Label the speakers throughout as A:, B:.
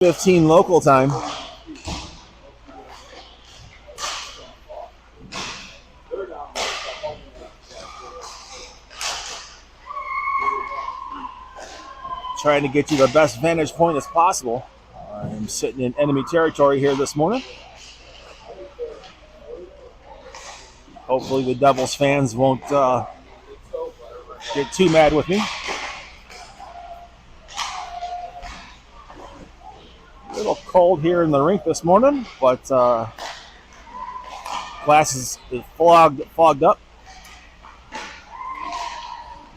A: 15 local time. Trying to get you the best vantage point as possible. I'm sitting in enemy territory here this morning. Hopefully the Devils fans won't get too mad with me. A little cold here in the rink this morning, but glass is fogged up.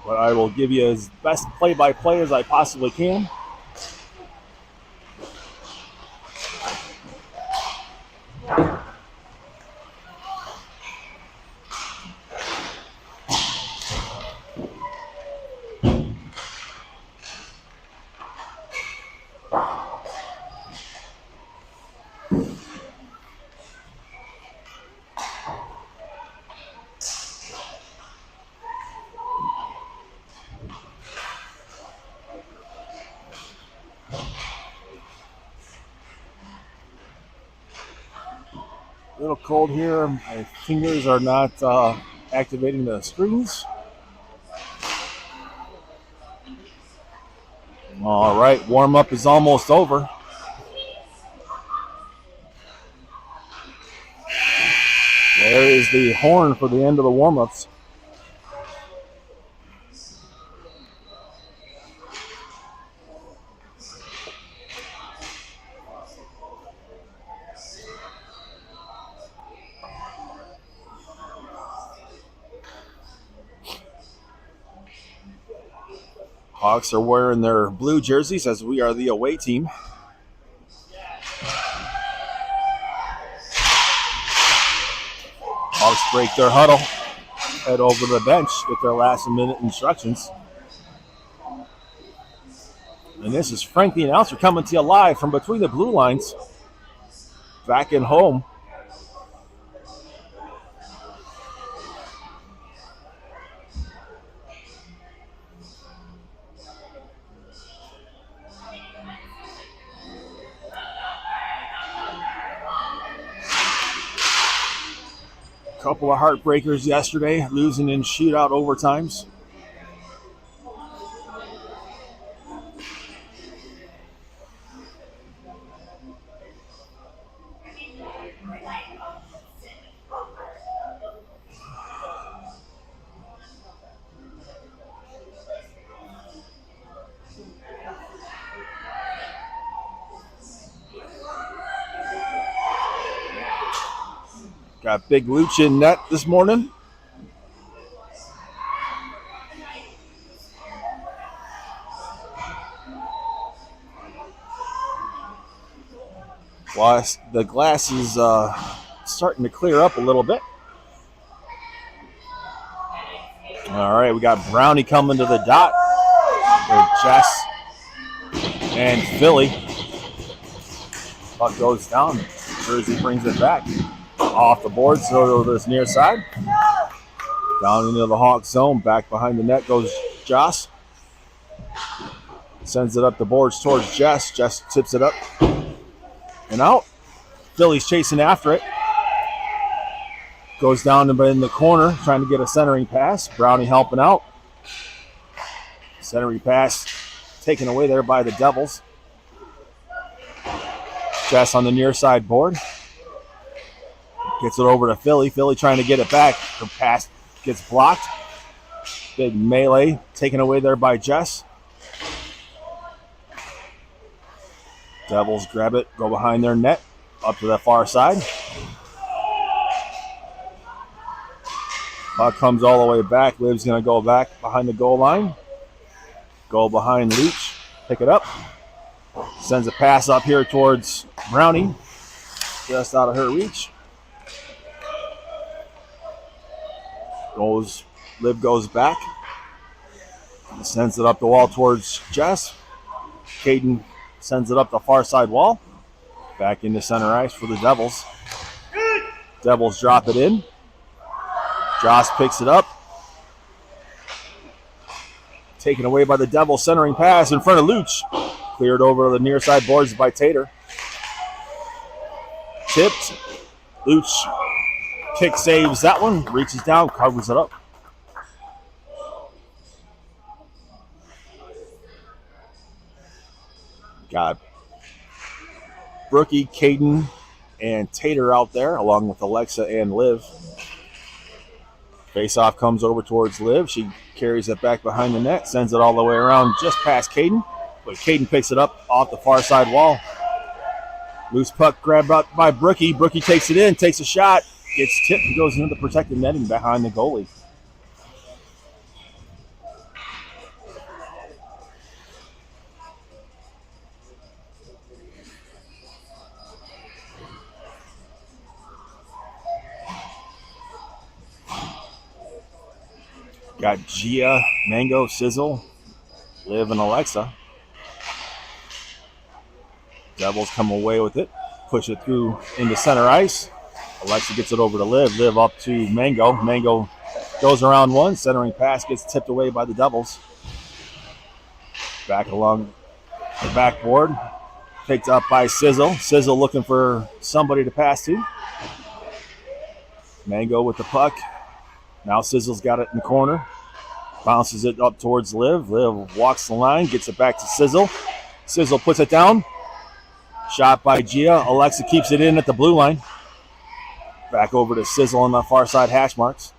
A: But I will give you as best play-by-play as I possibly can. A little cold here. My fingers are not activating the screens. All right, warm-up is almost over. There is the horn for the end of the warm-ups. Hawks are wearing their blue jerseys as we are the away team. Hawks break their huddle, head over to the bench, get their last-minute instructions. And this is Frank the announcer coming to you live from between the blue lines, back in home. Couple of heartbreakers yesterday, losing in shootout overtimes. Got Big Luch in net this morning. The glass is starting to clear up a little bit. All right, we got Brownie coming to the dot. There's Jess and Philly. Puck goes down. Jersey brings it back. Off the board, so to this near side. Down into the Hawk zone. Back behind the net goes Joss. Sends it up the boards towards Jess. Jess tips it up and out. Philly's chasing after it. Goes down in the corner, trying to get a centering pass. Brownie helping out. Centering pass taken away there by the Devils. Jess on the near side board. Gets it over to Philly. Philly trying to get it back. Her pass gets blocked. Big melee taken away there by Jess. Devils grab it, go behind their net, up to the far side. Puck comes all the way back. Liv's going to go back behind the goal line. Go behind Leach. Pick it up. Sends a pass up here towards Brownie. Just out of her reach. Liv goes back. Sends it up the wall towards Jess. Caden sends it up the far side wall. Back into center ice for the Devils. Devils drop it in. Joss picks it up. Taken away by the Devils, centering pass in front of Luch. Cleared over the near side boards by Tater. Tipped. Luch kick saves that one. Reaches down, covers it up. Got Brookie, Caden, and Tater out there, along with Alexa and Liv. Face-off comes over towards Liv. She carries it back behind the net, sends it all the way around just past Caden. But Caden picks it up off the far side wall. Loose puck grabbed out by Brookie. Brookie takes it in, takes a shot, gets tipped, and goes into the protected netting behind the goalie. Got Gia, Mango, Sizzle, Liv, and Alexa. Devils come away with it. Push it through into center ice. Alexa gets it over to Liv. Liv up to Mango. Mango goes around one. Centering pass gets tipped away by the Devils. Back along the backboard. Picked up by Sizzle. Sizzle looking for somebody to pass to. Mango with the puck. Now Sizzle's got it in the corner. Bounces it up towards Liv. Liv walks the line, gets it back to Sizzle. Sizzle puts it down. Shot by Gia. Alexa keeps it in at the blue line. Back over to Sizzle on the far side hash marks.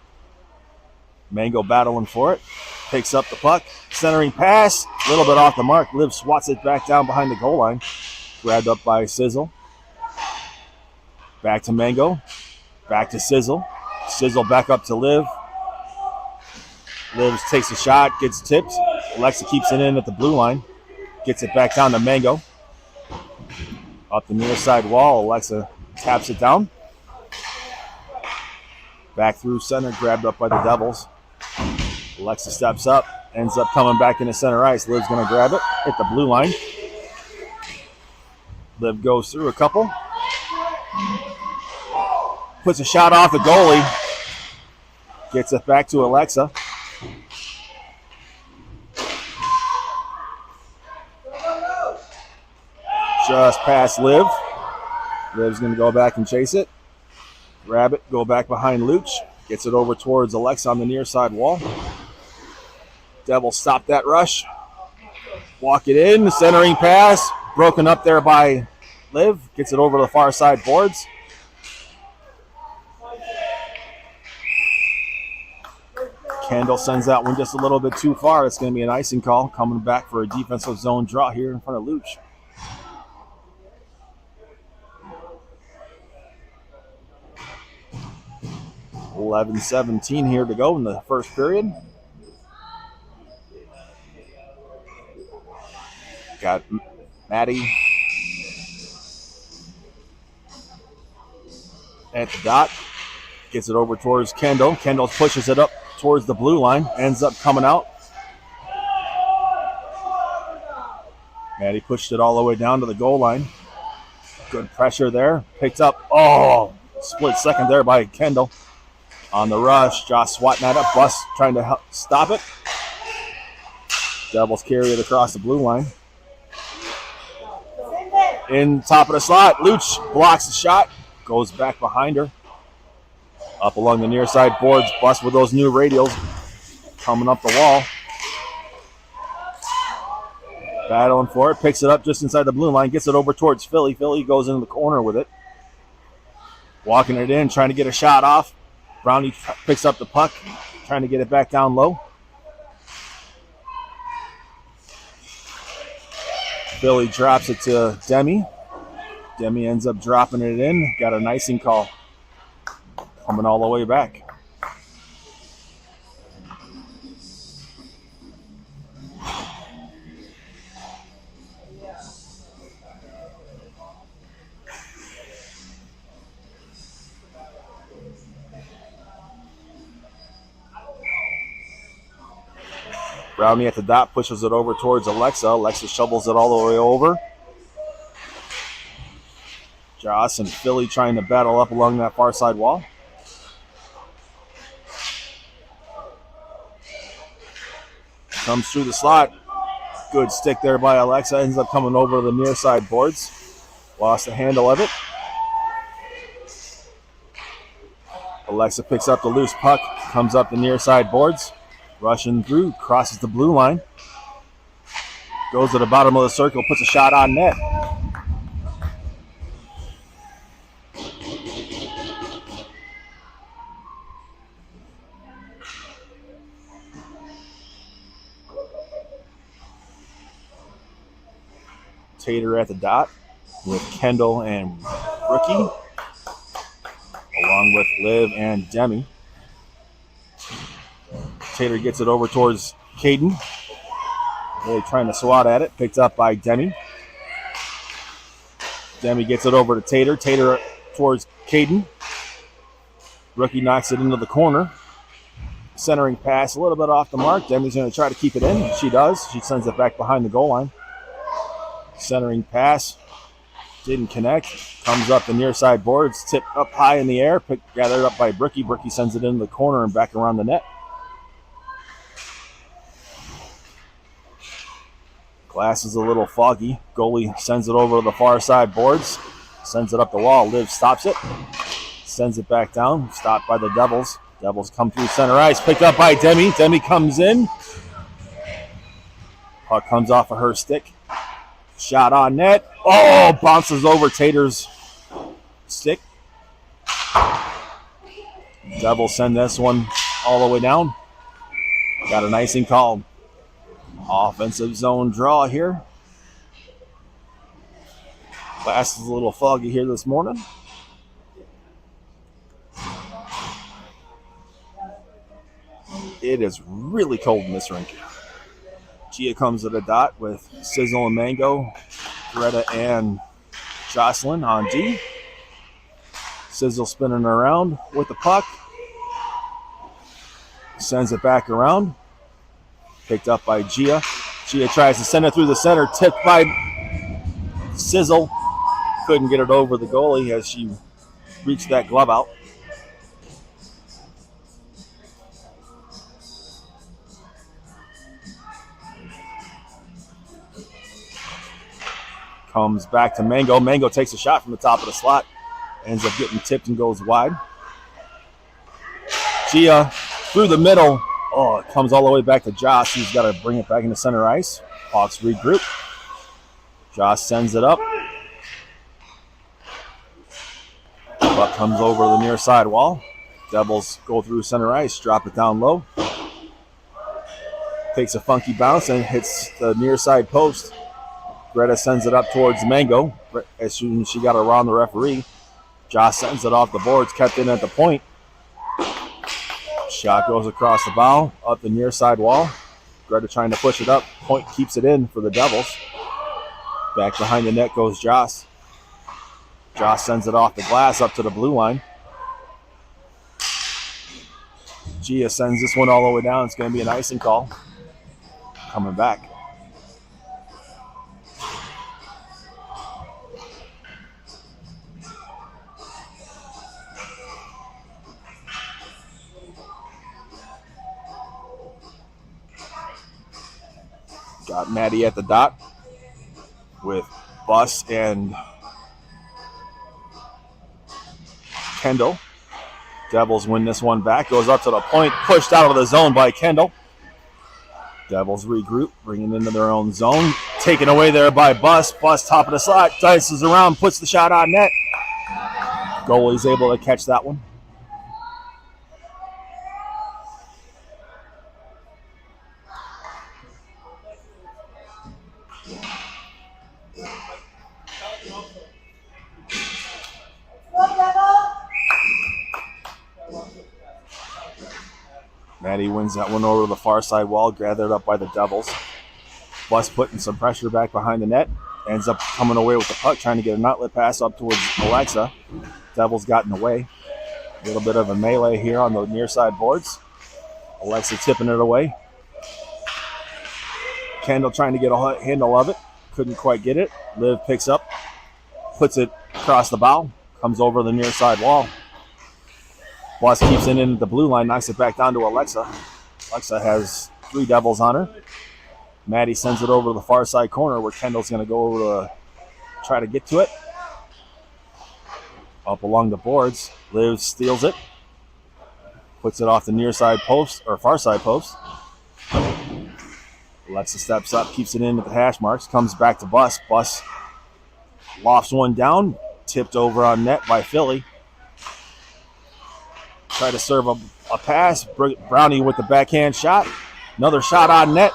A: Mango battling for it. Picks up the puck. Centering pass. A little bit off the mark. Liv swats it back down behind the goal line. Grabbed up by Sizzle. Back to Mango. Back to Sizzle. Sizzle back up to Liv. Liv takes a shot, gets tipped. Alexa keeps it in at the blue line. Gets it back down to Mango. Up the near side wall, Alexa taps it down. Back through center, grabbed up by the Devils. Alexa steps up, ends up coming back into center ice. Liv's going to grab it, hit the blue line. Liv goes through a couple. Puts a shot off the goalie. Gets it back to Alexa. Just past Liv. Liv's going to go back and chase it. Grab it, go back behind Luch. Gets it over towards Alexa on the near side wall. Devils stop that rush. Walk it in, centering pass. Broken up there by Liv. Gets it over to the far side boards. Kendall sends that one just a little bit too far. It's going to be an icing call. Coming back for a defensive zone draw here in front of Luch. $11:17 here to go in the first period. Got Maddie at the dot. Gets it over towards Kendall. Kendall pushes it up towards the blue line. Ends up coming out. Maddie pushed it all the way down to the goal line. Good pressure there. Picked up. Oh, split second there by Kendall. On the rush, Josh swatting at it. Bus trying to help stop it. Devils carry it across the blue line. In top of the slot, Luch blocks the shot. Goes back behind her. Up along the near side boards. Bus with those new radials. Coming up the wall. Battling for it. Picks it up just inside the blue line. Gets it over towards Philly. Philly goes into the corner with it. Walking it in. Trying to get a shot off. Brownie picks up the puck, trying to get it back down low. Philly drops it to Demi. Demi ends up dropping it in. Got an icing call. Coming all the way back. Brownie at the dot pushes it over towards Alexa. Alexa shovels it all the way over. Joss and Philly trying to battle up along that far side wall. Comes through the slot. Good stick there by Alexa. Ends up coming over to the near side boards. Lost the handle of it. Alexa picks up the loose puck. Comes up the near side boards. Rushing through. Crosses the blue line. Goes to the bottom of the circle. Puts a shot on net. Tater at the dot with Kendall and Rookie, along with Liv and Demi. Tater gets it over towards Caden. Really trying to swat at it. Picked up by Demi. Demi gets it over to Tater. Tater towards Caden. Rookie knocks it into the corner. Centering pass a little bit off the mark. Demi's going to try to keep it in. She does. She sends it back behind the goal line. Centering pass. Didn't connect. Comes up the near side boards. Tipped up high in the air. Gathered up by Brookie. Brookie sends it into the corner and back around the net. Glass is a little foggy. Goalie sends it over to the far side boards. Sends it up the wall. Liv stops it. Sends it back down. Stopped by the Devils. Devils come through center ice. Picked up by Demi. Demi comes in. Puck comes off of her stick. Shot on net. Oh, bounces over Tater's stick. Devils send this one all the way down. Got an icing call. Offensive zone draw here. Glass is a little foggy here this morning. It is really cold in this rink. Gia comes to the dot with Sizzle and Mango, Greta and Jocelyn on D. Sizzle spinning around with the puck. Sends it back around. Picked up by Gia. Gia tries to send it through the center. Tipped by Sizzle. Couldn't get it over the goalie as she reached that glove out. Comes back to Mango. Mango takes a shot from the top of the slot. Ends up getting tipped and goes wide. Gia through the middle. Oh, it comes all the way back to Josh. He's got to bring it back into center ice. Hawks regroup. Josh sends it up. Puck comes over the near side wall. Devils go through center ice, drop it down low. Takes a funky bounce and hits the near side post. Greta sends it up towards Mango. As soon as she got around the referee, Josh sends it off the boards, kept in at the point. Shot goes across the bow, up the near side wall. Greta trying to push it up. Point keeps it in for the Devils. Back behind the net goes Josh. Josh sends it off the glass up to the blue line. Gia sends this one all the way down. It's going to be an icing call. Coming back. Got Maddie at the dot with Bus and Kendall. Devils win this one back. Goes up to the point. Pushed out of the zone by Kendall. Devils regroup. Bringing into their own zone. Taken away there by Bus. Bus top of the slot. Dices around. Puts the shot on net. Goalie's able to catch that one. Maddie wins that one over to the far side wall, gathered up by the Devils. Bus putting some pressure back behind the net. Ends up coming away with the puck, trying to get an outlet pass up towards Alexa. Devils got in the way. A little bit of a melee here on the near side boards. Alexa tipping it away. Kendall trying to get a handle of it. Couldn't quite get it. Liv picks up, puts it across the bow, comes over the near side wall. Bus keeps it in the blue line, knocks it back down to Alexa. Alexa has 3 Devils on her. Maddie sends it over to the far side corner where Kendall's going to go over to try to get to it. Up along the boards. Liv steals it. Puts it off the near side post, or far side post. Alexa steps up, keeps it in at the hash marks, comes back to Bus. Bus lofts one down, tipped over on net by Philly. Try to serve a pass. Brownie with the backhand shot. Another shot on net.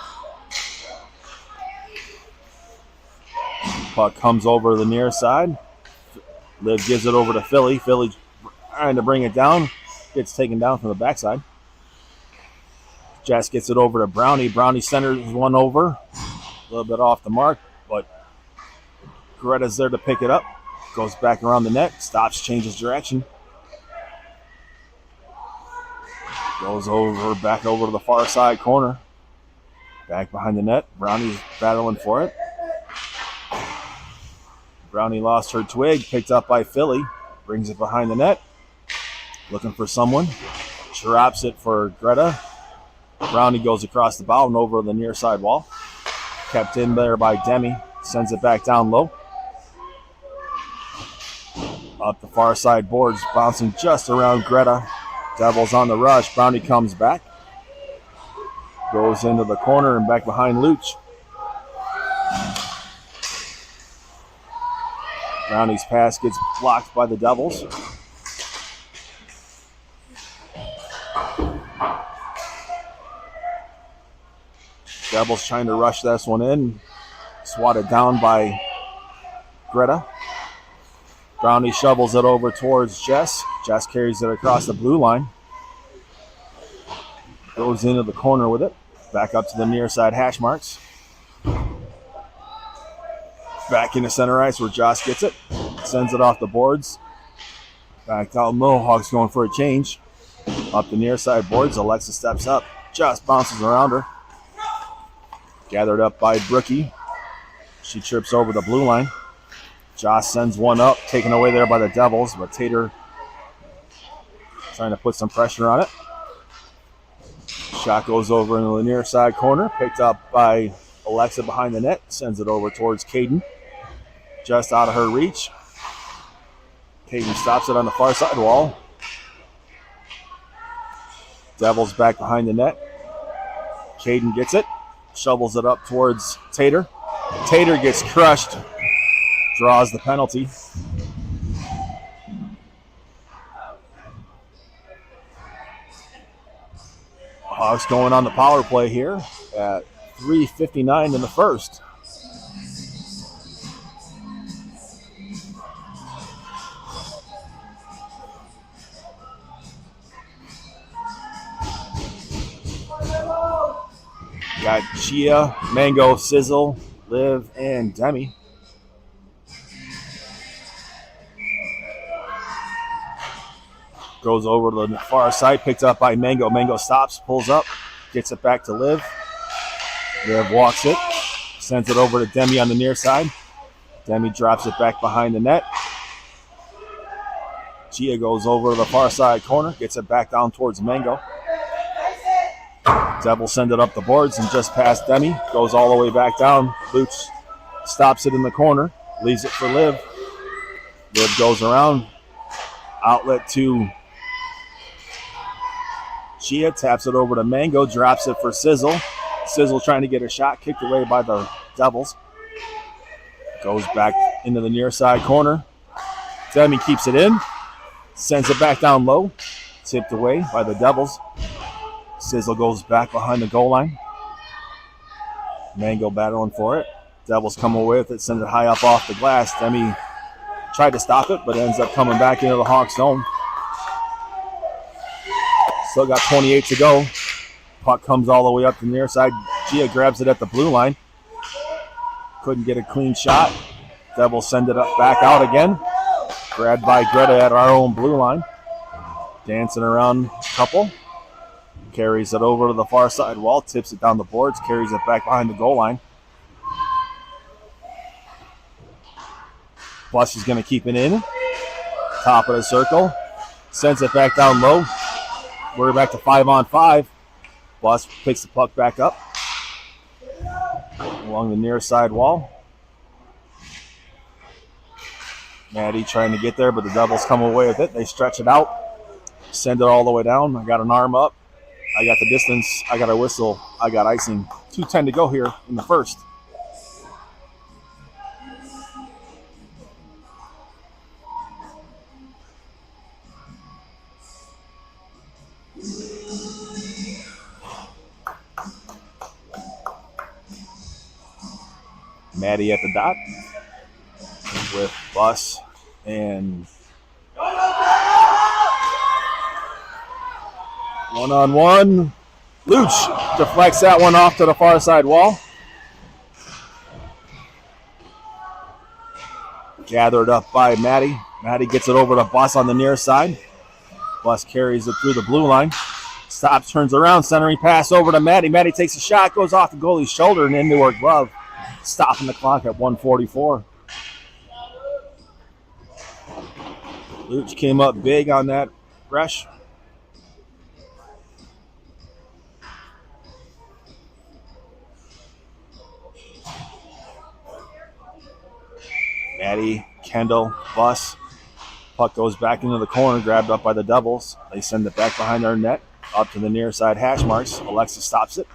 A: Puck comes over the near side. Liv gives it over to Philly. Philly trying to bring it down. Gets taken down from the backside. Jess gets it over to Brownie. Brownie centers one over. A little bit off the mark, but Greta's there to pick it up. Goes back around the net. Stops, changes direction. Goes back over to the far side corner. Back behind the net. Brownie's battling for it. Brownie lost her twig. Picked up by Philly. Brings it behind the net. Looking for someone. Drops it for Greta. Brownie goes across the bow and over the near side wall. Kept in there by Demi. Sends it back down low. Up the far side boards. Bouncing just around Greta. Devils on the rush. Brownie comes back. Goes into the corner and back behind Luch. Brownie's pass gets blocked by the Devils. Devils trying to rush this one in. Swatted down by Greta. Brownie shovels it over towards Jess. Jess carries it across the blue line. Goes into the corner with it. Back up to the near side hash marks. Back into center ice where Josh gets it. Sends it off the boards. Back down low. Hawks going for a change. Up the near side boards. Alexa steps up. Just bounces around her. Gathered up by Brookie. She trips over the blue line. Josh sends one up. Taken away there by the Devils. But Tater trying to put some pressure on it. Shot goes over into the near side corner. Picked up by Alexa behind the net. Sends it over towards Caden. Just out of her reach. Caden stops it on the far side wall. Devils back behind the net. Caden gets it. Shovels it up towards Tater. Tater gets crushed. Draws the penalty. Hawks going on the power play here at 3:59 in the first. Got Chia, Mango, Sizzle, Liv, and Demi. Goes over to the far side, picked up by Mango. Mango stops, pulls up, gets it back to Liv. Liv walks it, sends it over to Demi on the near side. Demi drops it back behind the net. Chia goes over to the far side corner, gets it back down towards Mango. Devils send it up the boards and just past Demi. Goes all the way back down. Luch stops it in the corner, leaves it for Liv. Liv goes around. Outlet to Chia, taps it over to Mango, drops it for Sizzle. Sizzle trying to get a shot, kicked away by the Devils. Goes back into the near side corner. Demi keeps it in, sends it back down low, tipped away by the Devils. Sizzle goes back behind the goal line. Mango battling for it. Devils come away with it, send it high up off the glass. Demi tried to stop it, but ends up coming back into the Hawks' zone. Still got 28 to go. Puck comes all the way up the near side. Gia grabs it at the blue line. Couldn't get a clean shot. Devils send it up back out again. Grabbed by Greta at our own blue line. Dancing around a couple. Carries it over to the far side wall. Tips it down the boards. Carries it back behind the goal line. Plus is going to keep it in. Top of the circle. Sends it back down low. We're back to 5-on-5. Bus picks the puck back up. along the near side wall. Maddie trying to get there, but the Devils come away with it. They stretch it out, send it all the way down. I got an arm up. I got the distance. I got a whistle. I got icing. 2:10 to go here in the first. Maddie at the dot with Bus and one-on-one. Luch deflects that one off to the far side wall. Gathered up by Maddie. Maddie gets it over to Bus on the near side. Bus carries it through the blue line. Stops, turns around, centering pass over to Maddie. Maddie takes a shot, goes off the goalie's shoulder and into her glove. Stopping the clock at 1:44. Luch came up big on that rush. Maddie, Kendall, Bus. Puck goes back into the corner, grabbed up by the Devils. They send it back behind their net, up to the near side hash marks. Alexis stops it.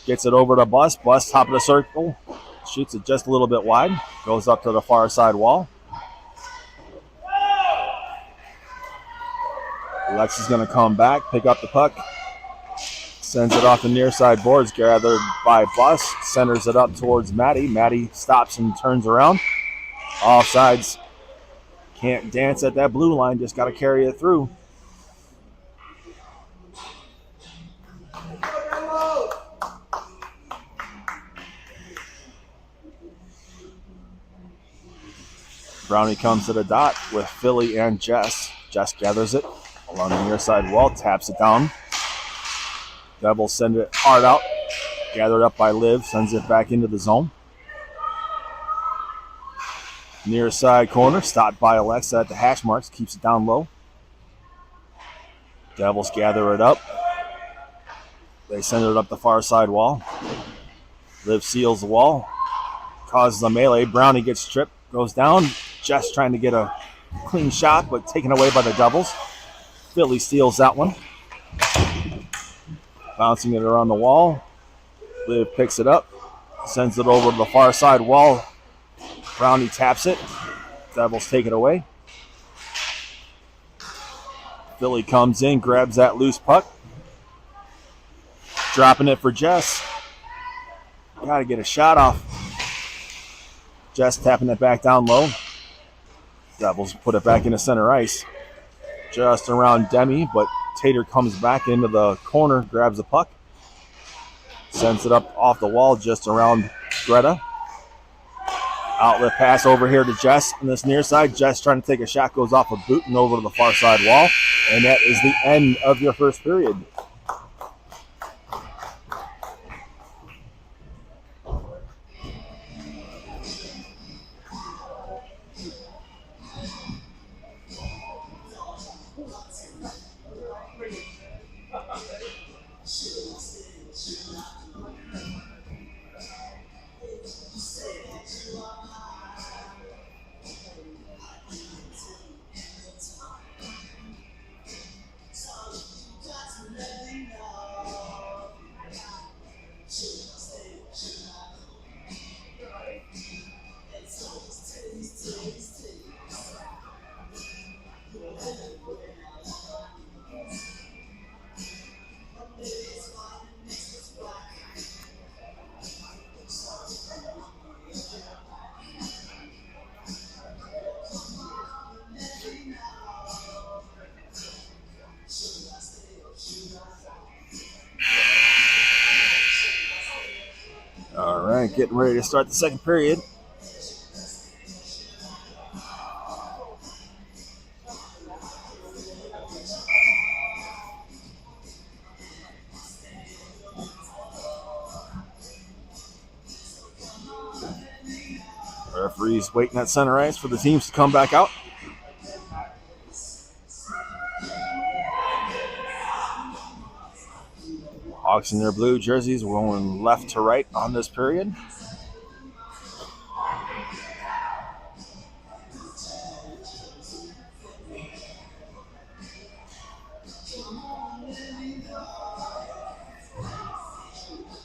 A: Gets it over to Bus. Bus, top of the circle. Shoots it just a little bit wide. Goes up to the far side wall. Alexis is going to come back, pick up the puck. Sends it off the near side boards, gathered by Bus. Centers it up towards Maddie. Maddie stops and turns around. Offsides. Can't dance at that blue line, just got to carry it through. Brownie comes to the dot with Philly and Jess. Jess gathers it along the near side wall, taps it down. Devils send it hard out. Gathered up by Liv, sends it back into the zone. Near side corner, stopped by Alexa at the hash marks, keeps it down low. Devils gather it up. They send it up the far side wall. Liv seals the wall, causes a melee. Brownie gets tripped, goes down. Jess trying to get a clean shot, but taken away by the Devils. Philly steals that one. Bouncing it around the wall. Liv picks it up, sends it over to the far side wall. Brownie taps it. Devils take it away. Philly comes in, grabs that loose puck. Dropping it for Jess. Got to get a shot off. Jess tapping it back down low. Devils put it back into center ice. Just around Demi, but Tater comes back into the corner, grabs the puck. Sends it up off the wall just around Greta. Outlet pass over here to Jess on this near side. Jess trying to take a shot, goes off a boot and over to the far side wall. And that is the end of your first period. All right, getting ready to start the second period. Referee's waiting at center ice for the teams to come back out. Hawks in their blue jerseys rolling left to right on this period.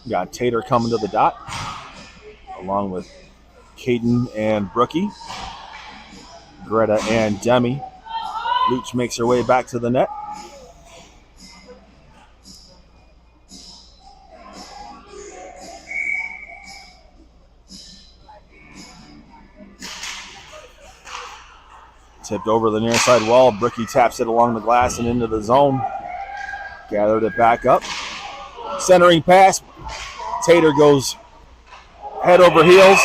A: Got Tater coming to the dot, along with Caden and Brookie, Greta and Demi. Luch makes her way back to the net. Tipped over the near side wall. Brookie taps it along the glass and into the zone. Gathered it back up. Centering pass. Tater goes head over heels.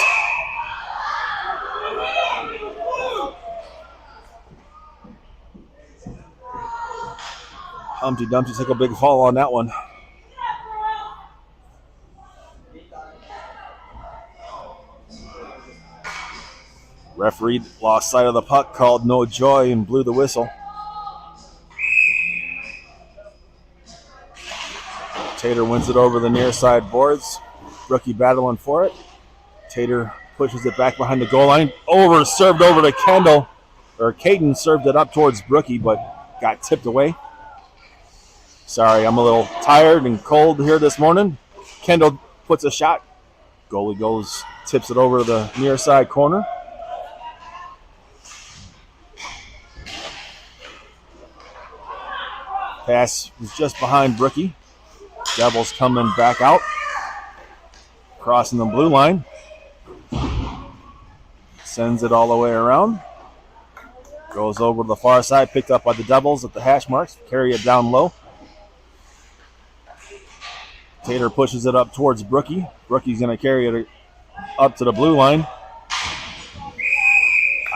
A: Humpty Dumpty took a big fall on that one. Referee lost sight of the puck, called no joy, and blew the whistle. Tater wins it over the near side boards. Brookie battling for it. Tater pushes it back behind the goal line. Served over to Kendall. Or Caden served it up towards Brookie, but got tipped away. Sorry, I'm a little tired and cold here this morning. Kendall puts a shot. Goalie tips it over to the near side corner. Pass was just behind Brookie. Devils coming back out. Crossing the blue line. Sends it all the way around. Goes over to the far side. Picked up by the Devils at the hash marks. Carry it down low. Tater pushes it up towards Brookie. Brookie's going to carry it up to the blue line.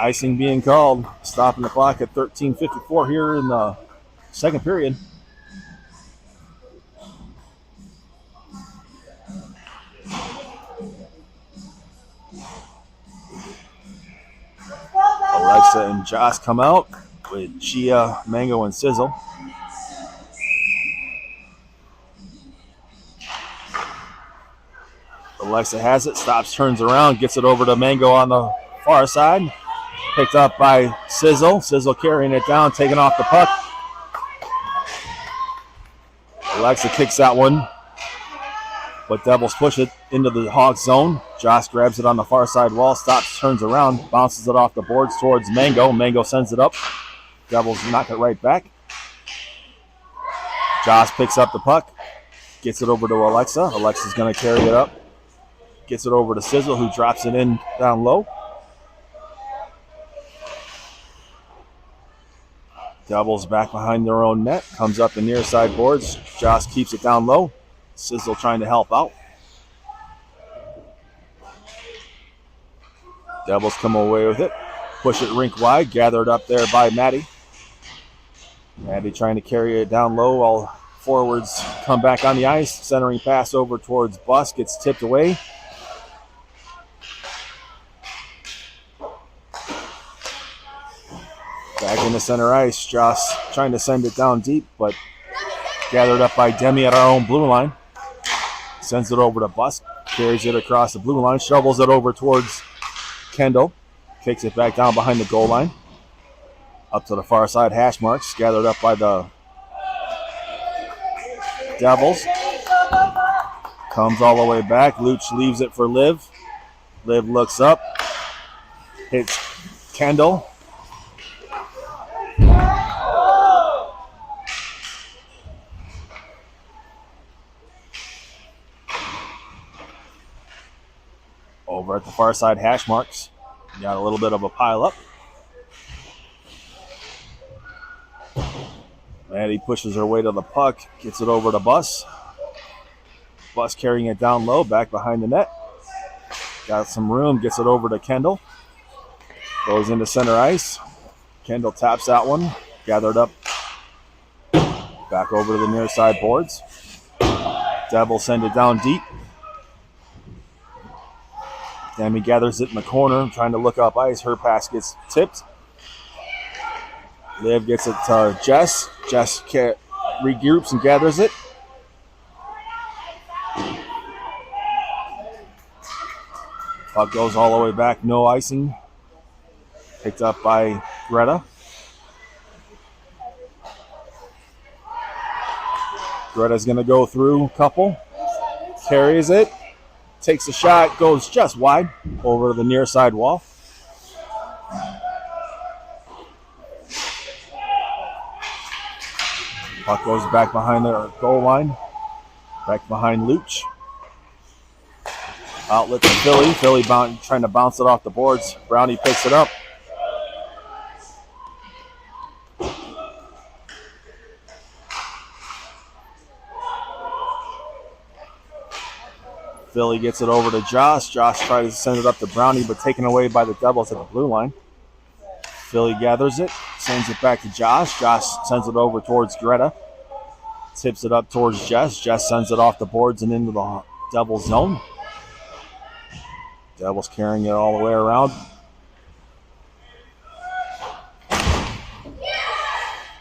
A: Icing being called. Stopping the clock at 13:54 here in the second period. Alexa and Josh come out with Chia, Mango, and Sizzle. Alexa has it, stops, turns around, gets it over to Mango on the far side. Picked up by Sizzle. Sizzle carrying it down, taking off the puck. Alexa kicks that one, but Devils push it into the Hawks zone. Josh grabs it on the far side wall, stops, turns around, bounces it off the boards towards Mango. Mango sends it up. Devils knock it right back. Josh picks up the puck, gets it over to Alexa. Alexa's going to carry it up. Gets it over to Sizzle, who drops it in down low. Devils back behind their own net. Comes up the near side boards. Josh keeps it down low. Sizzle trying to help out. Devils come away with it. Push it rink wide. Gathered up there by Maddie. Maddie trying to carry it down low while forwards come back on the ice. Centering pass over towards Bus. Gets tipped away. Back in the center ice. Josh trying to send it down deep, but gathered up by Demi at our own blue line. Sends it over to Bus. Carries it across the blue line. Shovels it over towards Kendall. Kicks it back down behind the goal line. Up to the far side hash marks. Gathered up by the Devils. Comes all the way back. Luch leaves it for Liv. Liv looks up. Hits Kendall. Over at the far side hash marks. Got a little bit of a pile up. Maddie pushes her way to the puck. Gets it over to Bus. Bus carrying it down low, back behind the net. Got some room. Gets it over to Kendall. Goes into center ice. Kendall taps that one. Gathered up. Back over to the near side boards. Devils send it down deep. Demi gathers it in the corner, trying to look up ice. Her pass gets tipped. Liv gets it to Jess. Jess regroups and gathers it. Puck goes all the way back, no icing. Picked up by Greta. Greta's going to go through a couple. Carries it. Takes a shot. Goes just wide over the near side wall. Puck goes back behind the goal line. Back behind Luch. Outlet to Philly. Philly trying to bounce it off the boards. Brownie picks it up. Philly gets it over to Josh. Josh tries to send it up to Brownie, but taken away by the Devils at the blue line. Philly gathers it, sends it back to Josh. Josh sends it over towards Greta. Tips it up towards Jess. Jess sends it off the boards and into the Devils zone. Devils carrying it all the way around.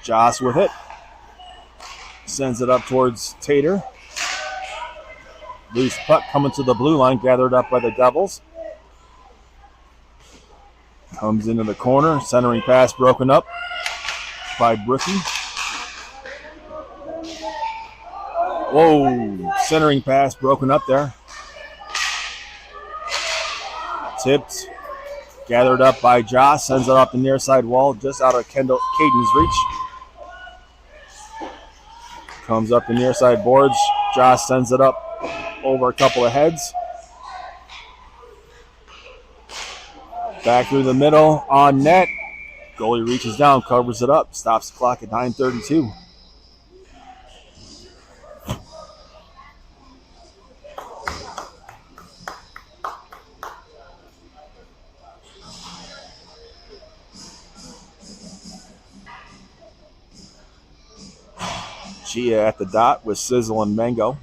A: Josh with it. Sends it up towards Tater. Loose puck coming to the blue line, gathered up by the Devils. Comes into the corner, centering pass broken up by Brookie. Whoa, centering pass broken up there. Tipped, gathered up by Josh, sends it off the near side wall, just out of Caden's reach. Comes up the near side boards. Josh sends it up over a couple of heads. Back through the middle, on net. Goalie reaches down, covers it up, stops the clock at 9:32. Gia at the dot with Sizzle and Mango.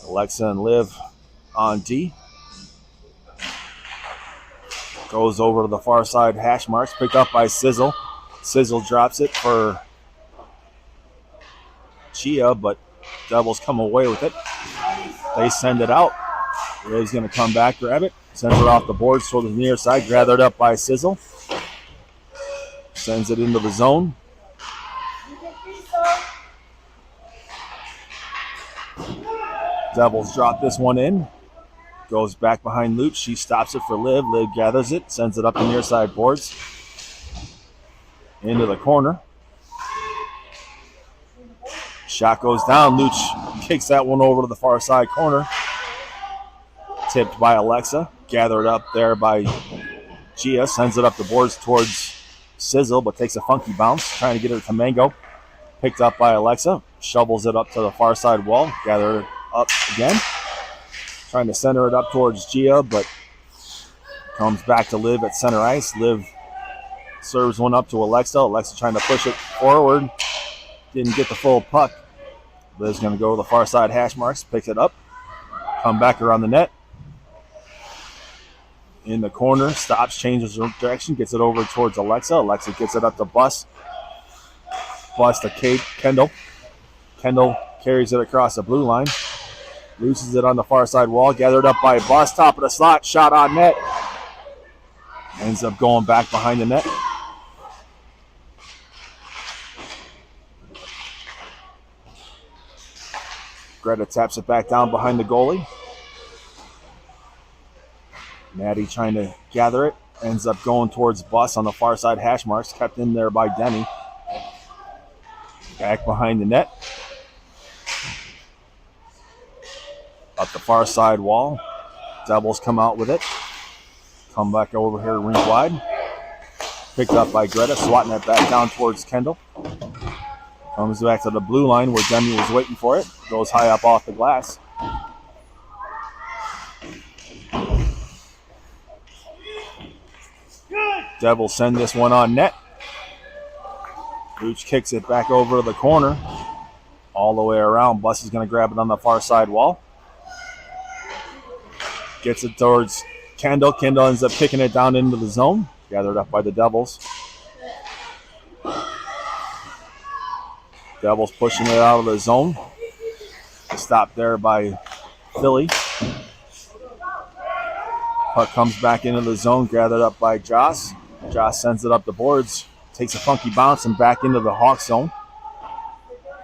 A: Alexa and Liv on D. Goes over to the far side, hash marks, picked up by Sizzle. Sizzle drops it for Gia, but Devils come away with it. They send it out. Liv's going to come back, grab it. Sends it off the boards toward the near side, gathered up by Sizzle. Sends it into the zone. Devils drop this one in. Goes back behind Luch. She stops it for Liv. Liv gathers it. Sends it up the near side boards. Into the corner. Shot goes down. Luch kicks that one over to the far side corner. Tipped by Alexa. Gathered up there by Gia. Sends it up the boards towards Sizzle, but takes a funky bounce. Trying to get it to Mango. Picked up by Alexa. Shovels it up to the far side wall. Gathered it up again. Trying to center it up towards Gia, but comes back to Liv at center ice. Liv serves one up to Alexa. Alexa trying to push it forward. Didn't get the full puck. Liv's going to go to the far side hash marks. Picks it up. Come back around the net. In the corner. Stops, changes direction. Gets it over towards Alexa. Alexa gets it up to Bus. Bus to Kendall. Kendall carries it across the blue line. Loses it on the far side wall. Gathered up by Bus. Top of the slot. Shot on net. Ends up going back behind the net. Greta taps it back down behind the goalie. Maddie trying to gather it. Ends up going towards Bus on the far side hash marks. Kept in there by Denny. Back behind the net. Up the far side wall. Devils come out with it. Come back over here rink wide. Picked up by Greta. Swatting it back down towards Kendall. Comes back to the blue line where Demi was waiting for it. Goes high up off the glass. Devils send this one on net. Luch kicks it back over to the corner. All the way around. Bus is going to grab it on the far side wall. Gets it towards Kendall. Kendall ends up kicking it down into the zone. Gathered up by the Devils. Devils pushing it out of the zone. Stopped there by Philly. Puck comes back into the zone, gathered up by Joss. Joss sends it up the boards, takes a funky bounce and back into the Hawk zone.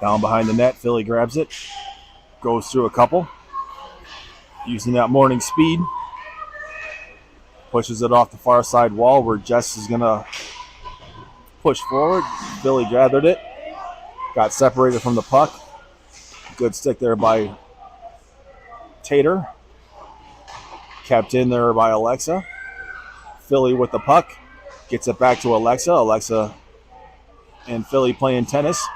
A: Down behind the net, Philly grabs it, goes through a couple, using that morning speed. Pushes it off the far side wall where Jess is going to push forward. Philly gathered it, got separated from the puck. Good stick there by Tater. Kept in there by Alexa. Philly with the puck. Gets it back to Alexa. Alexa and Philly playing tennis.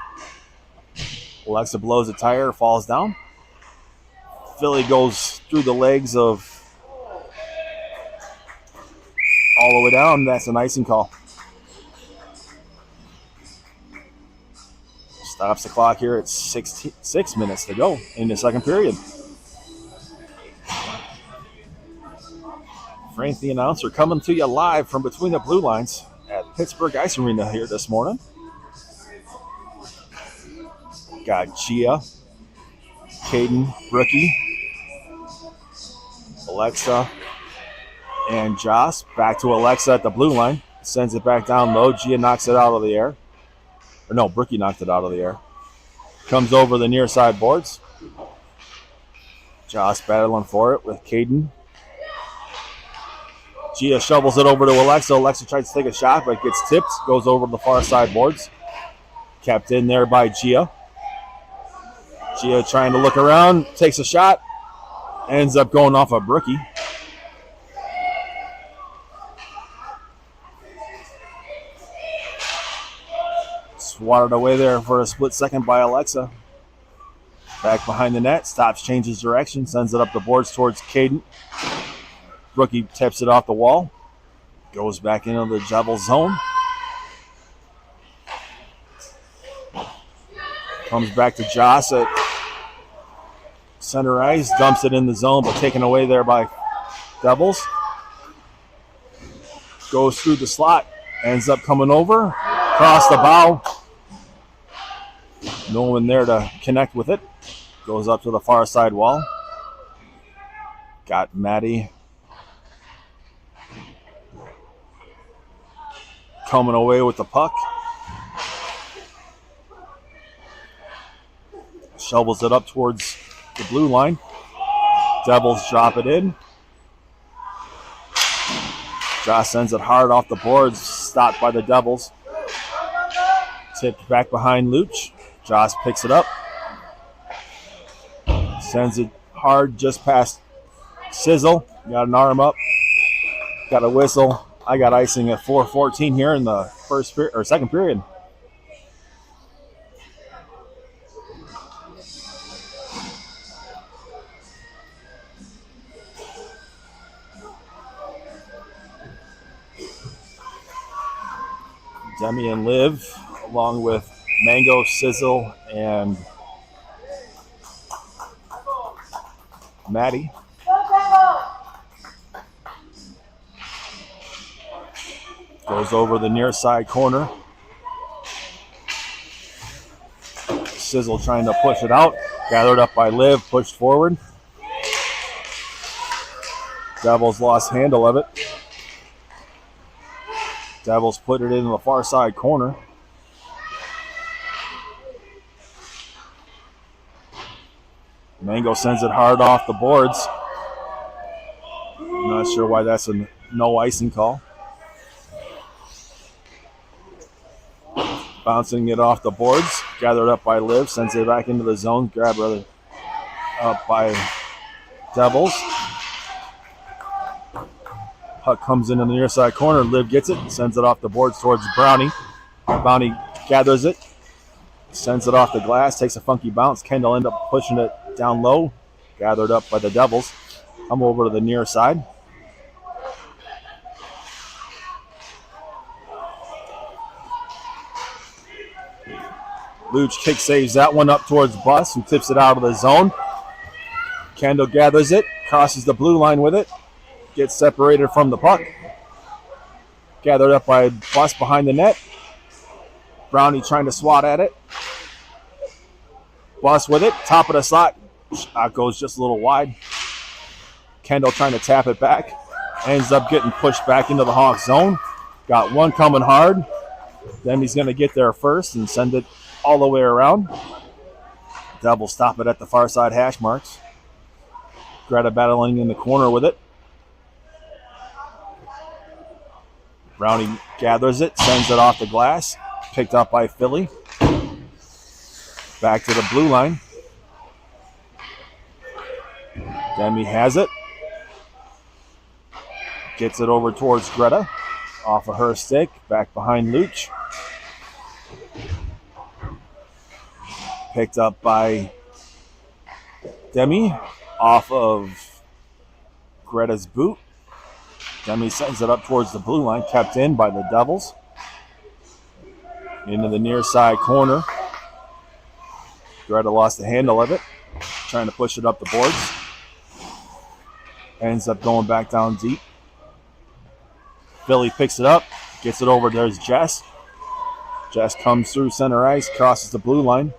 A: Alexa blows a tire, falls down. Philly goes through the legs of all the way down. That's an icing call. Stops the clock here at 6 minutes to go in the second period. Frank, the announcer, coming to you live from between the blue lines at Pittsburgh Ice Arena here this morning. Got Gia, Caden, Rookie, Alexa, and Joss. Back to Alexa at the blue line. Sends it back down low. Gia knocks it out of the air. Or no, Brookie knocked it out of the air. Comes over the near side boards. Joss battling for it with Caden. Gia shovels it over to Alexa. Alexa tries to take a shot, but gets tipped. Goes over the far side boards. Kept in there by Gia. Gia trying to look around. Takes a shot. Ends up going off a Brookie. Swatted away there for a split second by Alexa. Back behind the net. Stops, changes direction. Sends it up the boards towards Caden. Rookie tips it off the wall. Goes back into the Devil zone. Comes back to Joss at center ice. Dumps it in the zone, but taken away there by Devils. Goes through the slot. Ends up coming over. Across the bow. No one there to connect with it. Goes up to the far side wall. Got Maddie coming away with the puck. Shovels it up towards the blue line. Devils drop it in. Josh sends it hard off the boards. Stopped by the Devils. Tipped back behind Luch. Josh picks it up. Sends it hard just past Sizzle. Got an arm up. Got a whistle. I got icing at 4:14 here in the second period. Demi and Liv, along with Mango, Sizzle, and Maddie. Goes over the near side corner. Sizzle trying to push it out. Gathered up by Liv, pushed forward. Devils lost handle of it. Devils put it in the far side corner. Mango sends it hard off the boards. I'm not sure why that's a no icing call. Bouncing it off the boards. Gathered up by Liv. Sends it back into the zone. Grabbed up by Devils. Puck comes in the near side corner. Liv gets it. Sends it off the boards towards Brownie. Brownie gathers it. Sends it off the glass. Takes a funky bounce. Kendall ends up pushing it down low. Gathered up by the Devils. Come over to the near side. Luch kick saves that one up towards Bus, who tips it out of the zone. Kendall gathers it, crosses the blue line with it, gets separated from the puck. Gathered up by Bus behind the net. Brownie trying to swat at it. Bus with it, top of the slot. Shot goes just a little wide. Kendall trying to tap it back. Ends up getting pushed back into the Hawks zone. Got one coming hard. Then he's going to get there first and send it all the way around. Devils stop it at the far side hash marks. Greta battling in the corner with it. Brownie gathers it, sends it off the glass. Picked up by Philly. Back to the blue line. Demi has it. Gets it over towards Greta. Off of her stick. Back behind Luch. Picked up by Demi. Off of Greta's boot. Demi sends it up towards the blue line. Kept in by the Devils. Into the near side corner. Greta lost the handle of it. Trying to push it up the boards. Ends up going back down deep. Philly picks it up. Gets it over. There's Jess. Jess comes through center ice. Crosses the blue line.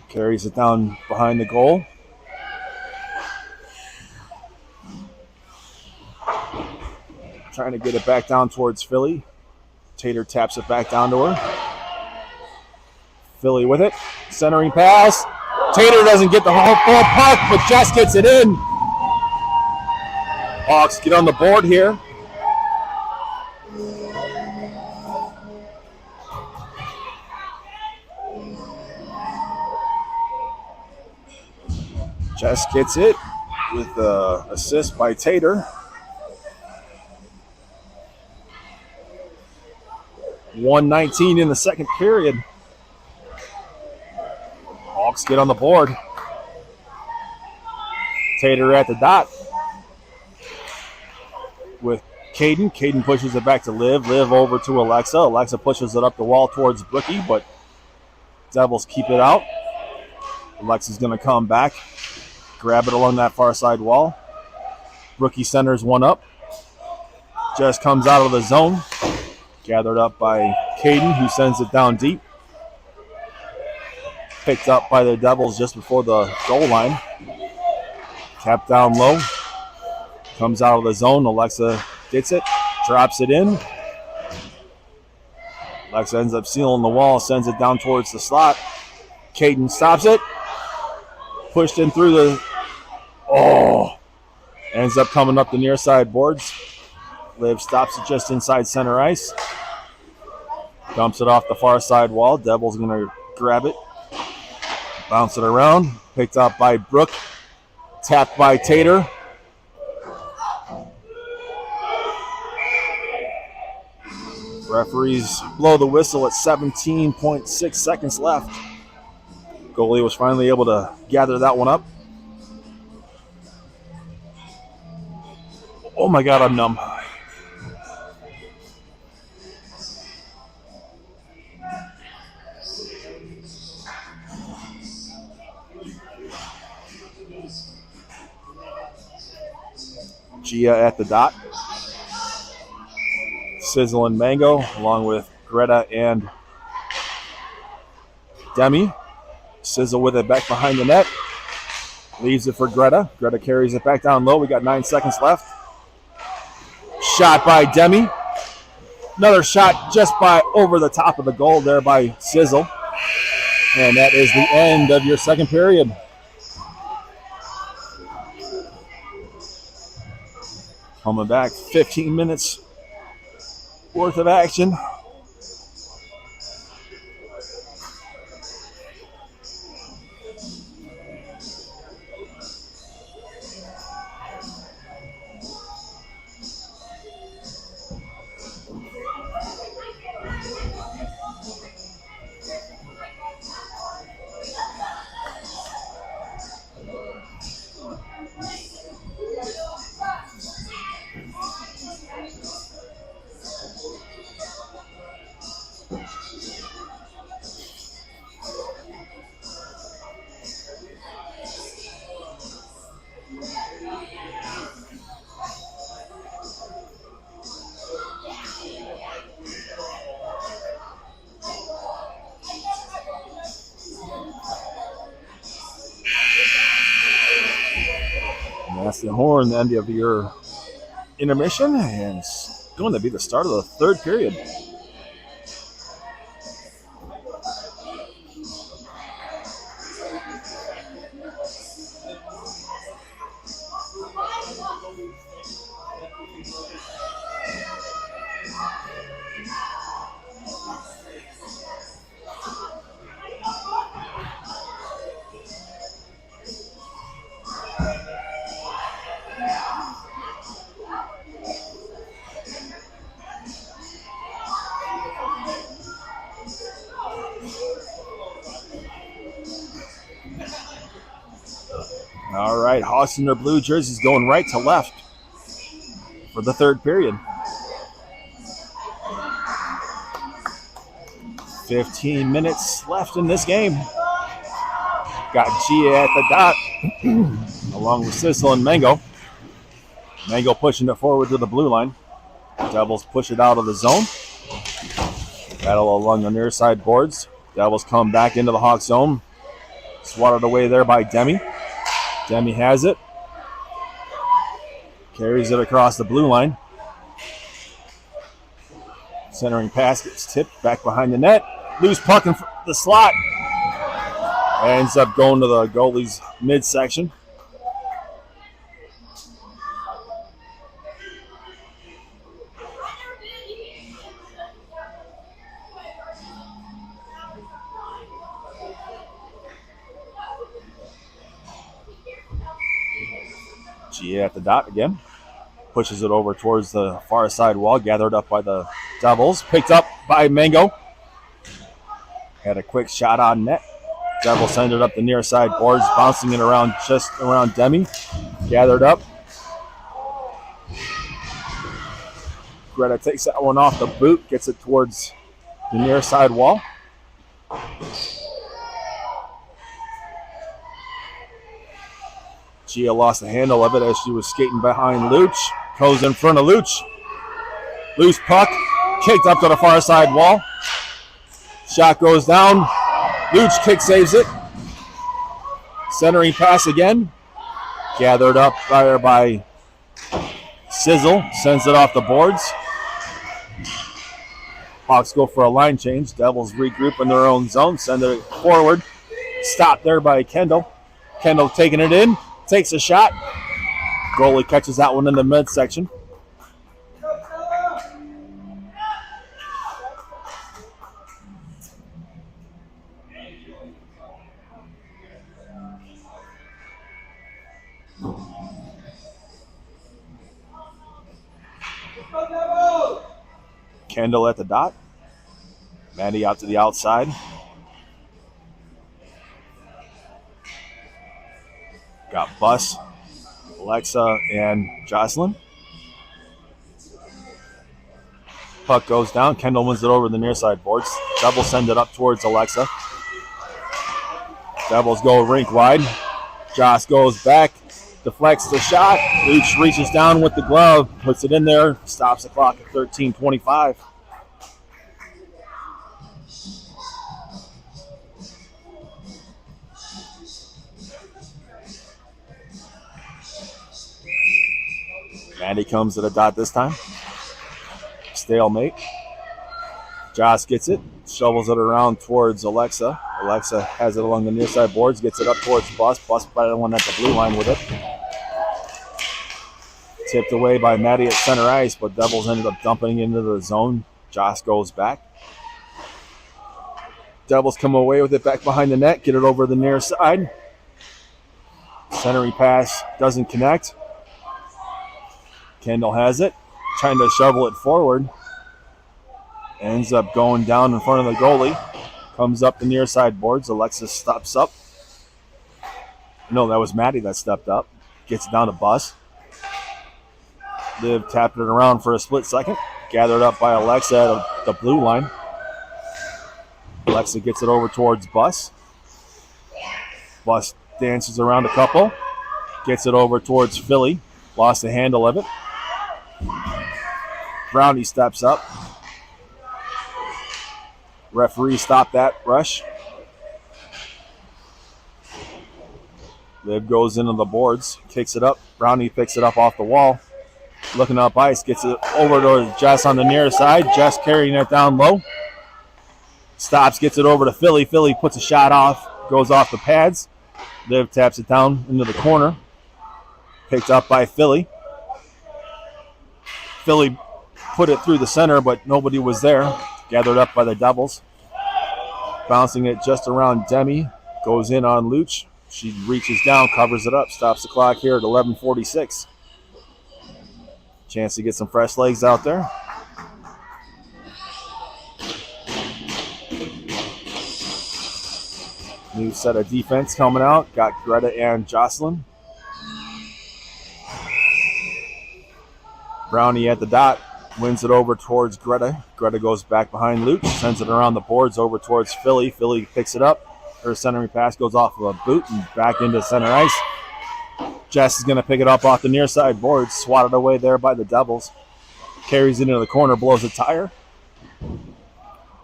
A: Carries it down behind the goal. Trying to get it back down towards Philly. Tater taps it back down to her. Philly with it. Centering pass. Tater doesn't get the whole full puck, but Jess gets it in. Hawks get on the board here. Jess gets it with the assist by Tater. 1:19 in the second period. Hawks get on the board. Tater at the dot with Caden. Caden pushes it back to Liv. Liv over to Alexa. Alexa pushes it up the wall towards Brookie, but Devils keep it out. Alexa's going to come back, grab it along that far side wall. Brookie centers one up. Just comes out of the zone. Gathered up by Caden, who sends it down deep. Picked up by the Devils just before the goal line. Kept down low. Comes out of the zone. Alexa gets it. Drops it in. Alexa ends up sealing the wall. Sends it down towards the slot. Caden stops it. Pushed in through the... Ends up coming up the near side boards. Liv stops it just inside center ice. Dumps it off the far side wall. Devils going to grab it. Bounce it around. Picked up by Brooke. Tapped by Tater. Referees blow the whistle at 17.6 seconds left. Goalie was finally able to gather that one up. Oh my God, I'm numb. Gia at the dot. Sizzle and Mango along with Greta and Demi. Sizzle with it back behind the net. Leaves it for Greta. Greta carries it back down low. We got 9 seconds left. Shot by Demi. Another shot just by over the top of the goal there by Sizzle. And that is the end of your second period. Coming back, 15 minutes worth of action. That's the horn, the end of your intermission, and it's going to be the start of the third period. All right, Hawks in their blue jerseys going right to left for the third period. 15 minutes left in this game. Got Gia at the dot, along with Sissel and Mango. Mango pushing it forward to the blue line. Devils push it out of the zone. Battle along the near side boards. Devils come back into the Hawk zone. Swatted away there by Demi. Demi has it. Carries it across the blue line. Centering pass gets tipped back behind the net. Loose puck in the slot. Ends up going to the goalie's midsection. Gia at the dot again. Pushes it over towards the far side wall. Gathered up by the Devils. Picked up by Mango. Had a quick shot on net. Devils send it up the near side boards. Bouncing it around just around Demi. Gathered up. Greta takes that one off the boot. Gets it towards the near side wall. Gia lost the handle of it as she was skating behind Luch. Goes in front of Luch. Loose puck. Kicked up to the far side wall. Shot goes down. Luch kick saves it. Centering pass again. Gathered up there by Sizzle. Sends it off the boards. Hawks go for a line change. Devils regroup in their own zone. Send it forward. Stopped there by Kendall. Kendall taking it in. Takes a shot. Goalie catches that one in the midsection. Kendall at the dot. Maddie out to the outside. Got Bus, Alexa, and Jocelyn. Puck goes down. Kendall wins it over the near side boards. Devils send it up towards Alexa. Devils go rink wide. Joss goes back. Deflects the shot. Luch reaches down with the glove. Puts it in there. Stops the clock at 13:25. Maddie comes to the dot this time. Stalemate. Joss gets it. Shovels it around towards Alexa. Alexa has it along the near side boards. Gets it up towards Bus. Bus by the one at the blue line with it. Tipped away by Maddie at center ice, but Devils ended up dumping into the zone. Joss goes back. Devils come away with it back behind the net. Get it over the near side. Centering pass doesn't connect. Kendall has it. Trying to shovel it forward. Ends up going down in front of the goalie. Comes up the near side boards. Alexis stops up. No, that was Maddie that stepped up. Gets it down to Bus. Liv tapped it around for a split second. Gathered up by Alexa at the blue line. Alexa gets it over towards Bus. Bus dances around a couple. Gets it over towards Philly. Lost the handle of it. Brownie steps up. Referee stopped that rush. Liv goes into the boards. Kicks it up. Brownie picks it up off the wall. looking up ice, gets it over to Jess on the near side. Jess carrying it down low. Stops, gets it over to Philly. Philly puts a shot off, goes off the pads. Liv taps it down into the corner. Picked up by Philly. Philly put it through the center, but nobody was there. Gathered up by the Devils. Bouncing it just around Demi. Goes in on Luch. She reaches down, covers it up, stops the clock here at 11:46. Chance to get some fresh legs out there. New set of defense coming out. Got Greta and Jocelyn. Brownie at the dot. Wins it over towards Greta. Greta goes back behind Luch. Sends it around the boards over towards Philly. Philly picks it up. Her centering pass goes off of a boot and back into center ice. Jess is going to pick it up off the near side boards. Swatted away there by the Devils. Carries it into the corner. Blows a tire.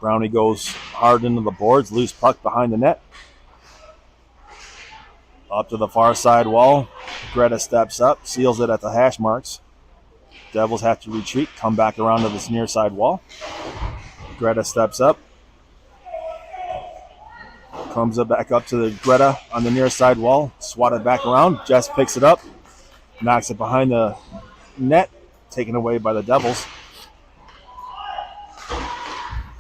A: Brownie goes hard into the boards. Loose puck behind the net. Up to the far side wall. Greta steps up. Seals it at the hash marks. Devils have to retreat. Come back around to this near side wall. Greta steps up. Comes it back up to the Greta on the near side wall. Swatted back around. Jess picks it up. Knocks it behind the net. Taken away by the Devils.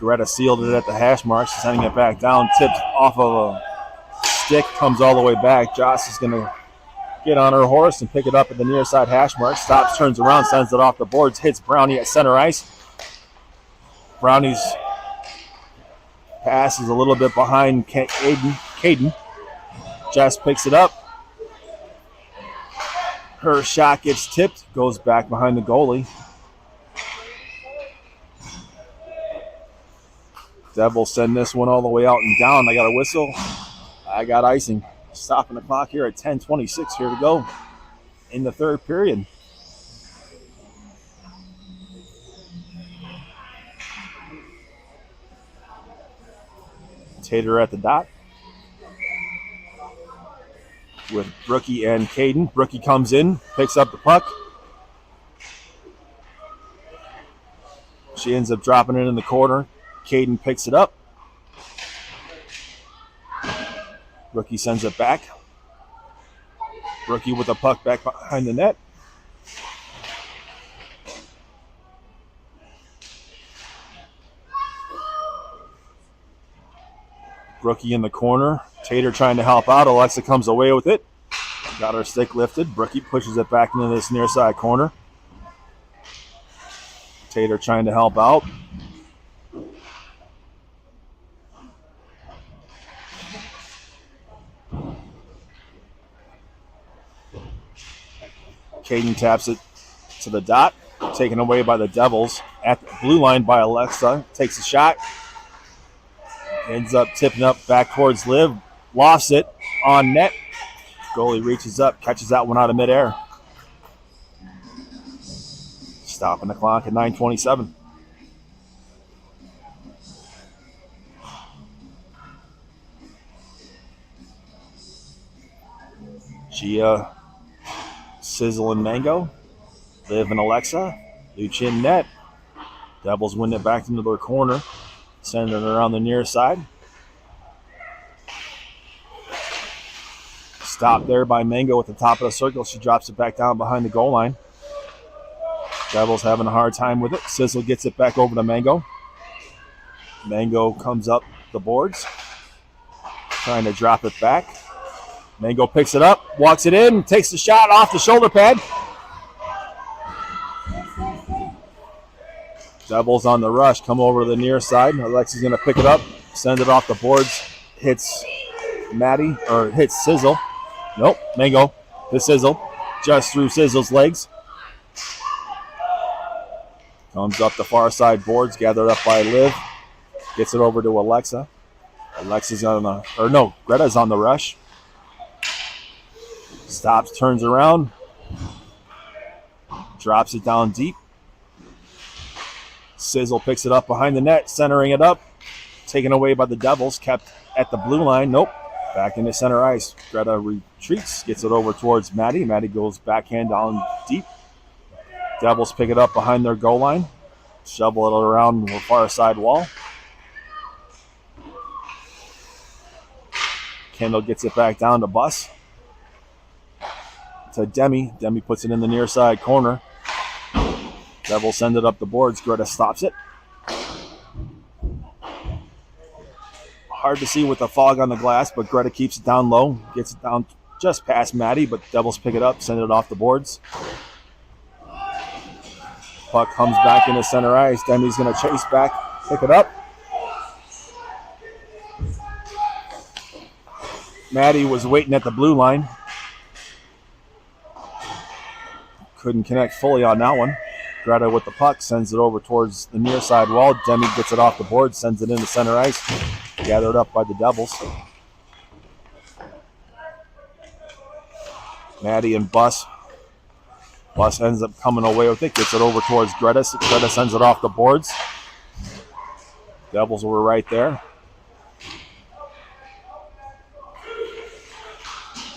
A: Greta sealed it at the hash marks. Sending it back down. Tipped off of a stick. Comes all the way back. Joss is going to get on her horse and pick it up at the near side hash mark. Stops, turns around, sends it off the boards. Hits Brownie at center ice. Brownie's pass is a little bit behind Caden. Jess picks it up. Her shot gets tipped, goes back behind the goalie. Devils send this one all the way out and down. I got a whistle. I got icing. Stopping the clock here at 10:26 here to go in the third period. Tater at the dot with Brookie and Caden. Brookie comes in, picks up the puck. She ends up dropping it in the corner. Caden picks it up. Brookie sends it back. Brookie with the puck back behind the net. Brookie in the corner. Tater trying to help out. Alexa comes away with it. Got her stick lifted. Brookie pushes it back into this near side corner. Tater trying to help out. Caden taps it to the dot. Taken away by the Devils. At the blue line by Alexa. Takes a shot. Ends up tipping up back towards Liv. Lofts it on net. Goalie reaches up, catches that one out of midair. Stopping the clock at 9:27. Gia, Sizzle, and Mango. Liv and Alexa. Luchin net. Devils win it back into their corner. Sending it around the near side. Stopped there by Mango at the top of the circle. She drops it back down behind the goal line. Devils having a hard time with it. Sizzle gets it back over to Mango. Mango comes up the boards. Trying to drop it back. Mango picks it up, walks it in, takes the shot off the shoulder pad. Devils on the rush, come over to the near side. Alexi's going to pick it up, send it off the boards. Hits Maddie, or hits Sizzle. Nope, Mango hits Sizzle. Just through Sizzle's legs. Comes up the far side boards, gathered up by Liv. Gets it over to Alexa. Alexa's on the, or no, Greta's on the rush. Stops, turns around. Drops it down deep. Sizzle picks it up behind the net, centering it up. Taken away by the Devils, kept at the blue line. Nope. Back into center ice. Greta retreats, gets it over towards Maddie. Maddie goes backhand down deep. Devils pick it up behind their goal line. Shovel it around the far side wall. Kendall gets it back down to Bus. To Demi. Demi puts it in the near side corner. Devils send it up the boards. Greta stops it. Hard to see with the fog on the glass, but Greta keeps it down low. Gets it down just past Maddie, but Devils pick it up, send it off the boards. Puck comes back into center ice. Demi's going to chase back, pick it up. Maddie was waiting at the blue line. Couldn't connect fully on that one. Greta with the puck sends it over towards the near side wall. Demi gets it off the board, sends it into center ice. Gathered up by the Devils. Maddie and Bus. Bus ends up coming away with it, gets it over towards Greta. Greta sends it off the boards. Devils were right there.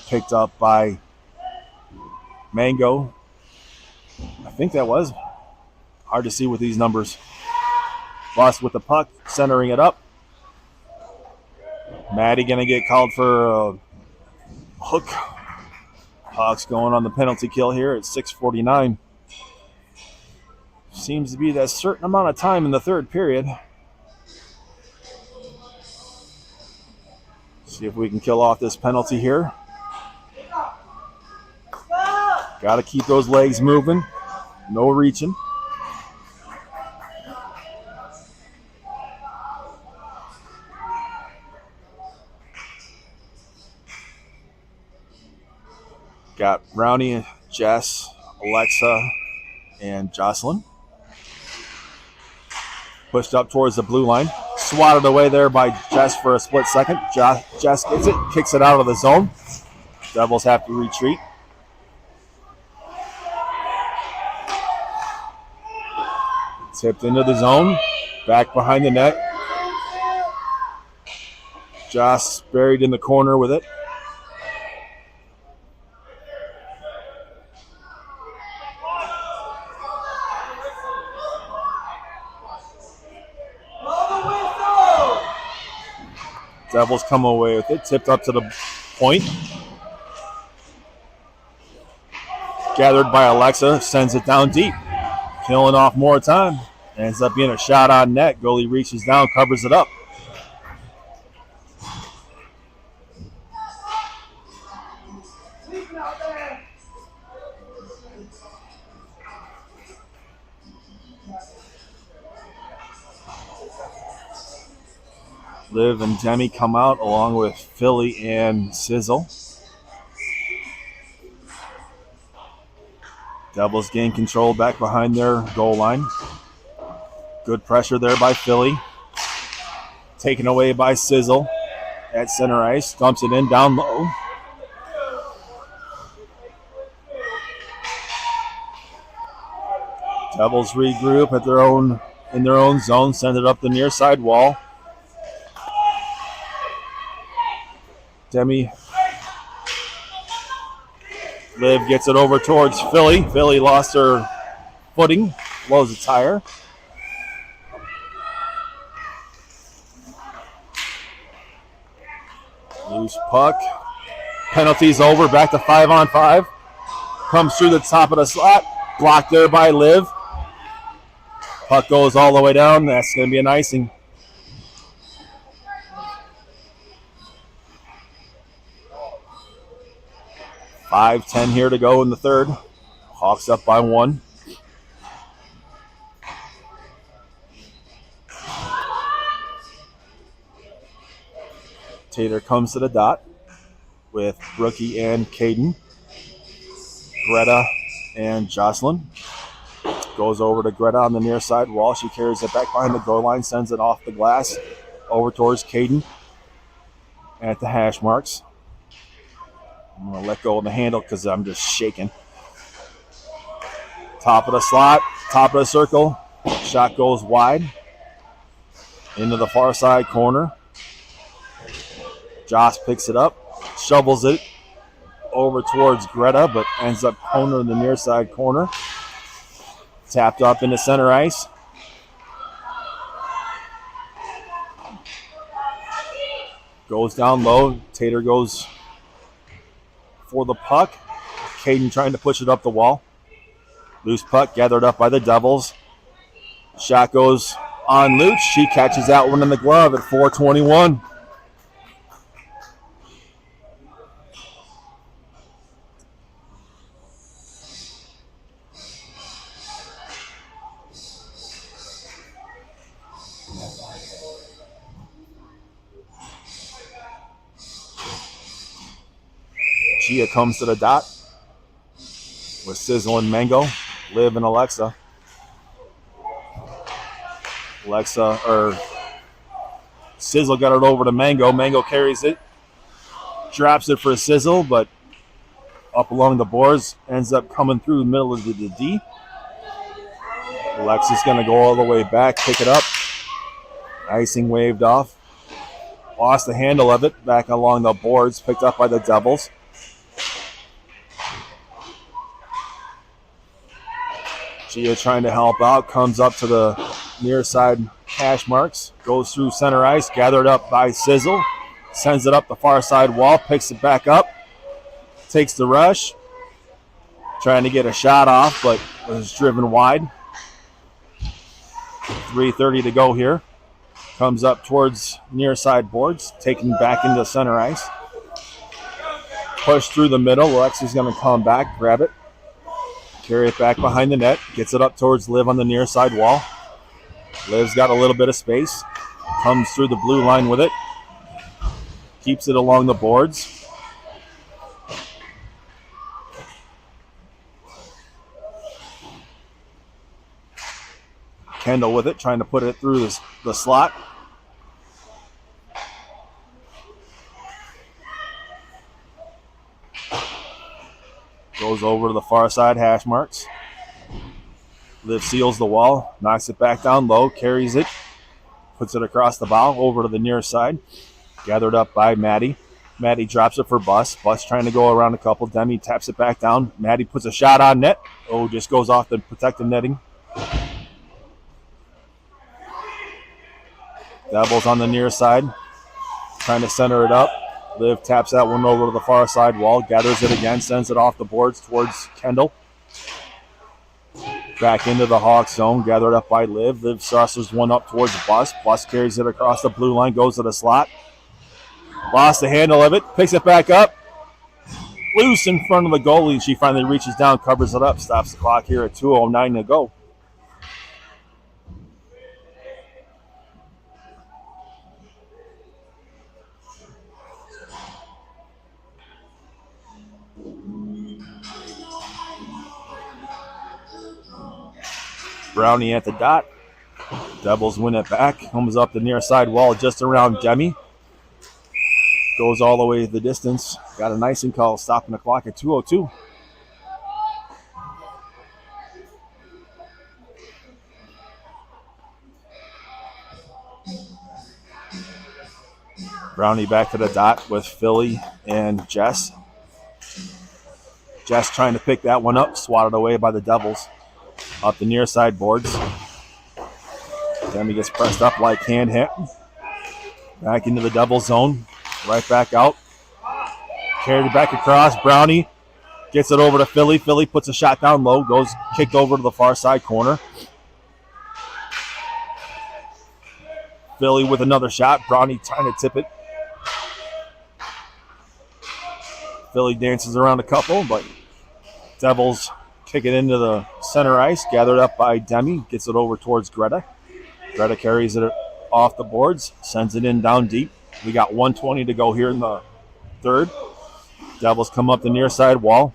A: Picked up by Mango. I think that was. Hard to see with these numbers. Bus with the puck, centering it up. Maddie going to get called for a hook. Hawks going on the penalty kill here at 6:49. Seems to be that certain amount of time in the third period. See if we can kill off this penalty here. Got to keep those legs moving. No reaching. Got Brownie, Jess, Alexa, and Jocelyn. Pushed up towards the blue line. Swatted away there by Jess for a split second. Jess gets it, kicks it out of the zone. Devils have to retreat. Tipped into the zone. Back behind the net. Joss buried in the corner with it. Devils come away with it. Tipped up to the point. Gathered by Alexa. Sends it down deep. Killing off more time. Ends up being a shot on net. Goalie reaches down, covers it up. Liv and Demi come out along with Philly and Sizzle. Devils gain control back behind their goal line. Good pressure there by Philly. Taken away by Sizzle at center ice. Dumps it in down low. Devils regroup in their own zone. Send it up the near side wall. Demi. Liv gets it over towards Philly. Philly lost her footing. Blows a tire. Loose puck. Penalty's over. Back to 5-on-5. Comes through the top of the slot. Blocked there by Liv. Puck goes all the way down. That's going to be an icing. .5:10 here to go in the third. Hawks up by 1. Tater comes to the dot with Brookie and Caden. Greta and Jocelyn. Goes over to Greta on the near side wall. She carries it back behind the goal line, sends it off the glass over towards Caden at the hash marks. I'm going to let go of the handle because I'm just shaking. Top of the slot, top of the circle. Shot goes wide into the far side corner. Joss picks it up, shovels it over towards Greta, but ends up corner in the near side corner. Tapped up into center ice. Goes down low. Tater goes for the puck. Caden trying to push it up the wall. Loose puck gathered up by the Devils. Shot goes on Luch. She catches that one in the glove at 4:21. Gia comes to the dot with Sizzle and Mango, Liv and Alexa. Sizzle got it over to Mango. Mango carries it, drops it for Sizzle, but up along the boards, ends up coming through the middle of the D. Alexa's going to go all the way back, pick it up. Icing waved off. Lost the handle of it, back along the boards, picked up by the Devils. Gia trying to help out, comes up to the near side hash marks, goes through center ice, gathered up by Sizzle, sends it up the far side wall, picks it back up, takes the rush, trying to get a shot off, but was driven wide. 3:30 to go here. Comes up towards near side boards, taken back into center ice. Push through the middle. Alexi's going to come back, grab it, carry it back behind the net, gets it up towards Liv on the near side wall. Liv's got a little bit of space, comes through the blue line with it, keeps it along the boards. Kendall with it, trying to put it through the slot. Goes over to the far side hash marks. Liv seals the wall, knocks it back down low, carries it, puts it across the bow over to the near side. Gathered up by Maddie. Maddie drops it for Bus. Bus trying to go around a couple. Demi taps it back down. Maddie puts a shot on net. Oh, just goes off the protective netting. Devils on the near side, trying to center it up. Liv taps that one over to the far side wall, gathers it again, sends it off the boards towards Kendall. Back into the Hawks zone, gathered up by Liv. Liv saucers one up towards Bus. Bus carries it across the blue line, goes to the slot. Lost the handle of it, picks it back up. Loose in front of the goalie. She finally reaches down, covers it up, stops the clock here at 2:09 to go. Brownie at the dot. Devils win it back. Comes up the near side wall just around Demi. Goes all the way the distance. Got an icing call stopping the clock at 2:02. Brownie back to the dot with Philly and Jess. Jess trying to pick that one up. Swatted away by the Devils. Up the near side boards. Demi gets pressed up like hand hit. Back into the double zone. Right back out. Carried it back across. Brownie gets it over to Philly. Philly puts a shot down low. Goes kicked over to the far side corner. Philly with another shot. Brownie trying to tip it. Philly dances around a couple, but Devils kick it into the center ice, gathered up by Demi, gets it over towards Greta. Greta carries it off the boards, sends it in down deep. We got 1:20 to go here in the third. Devils come up the near side wall.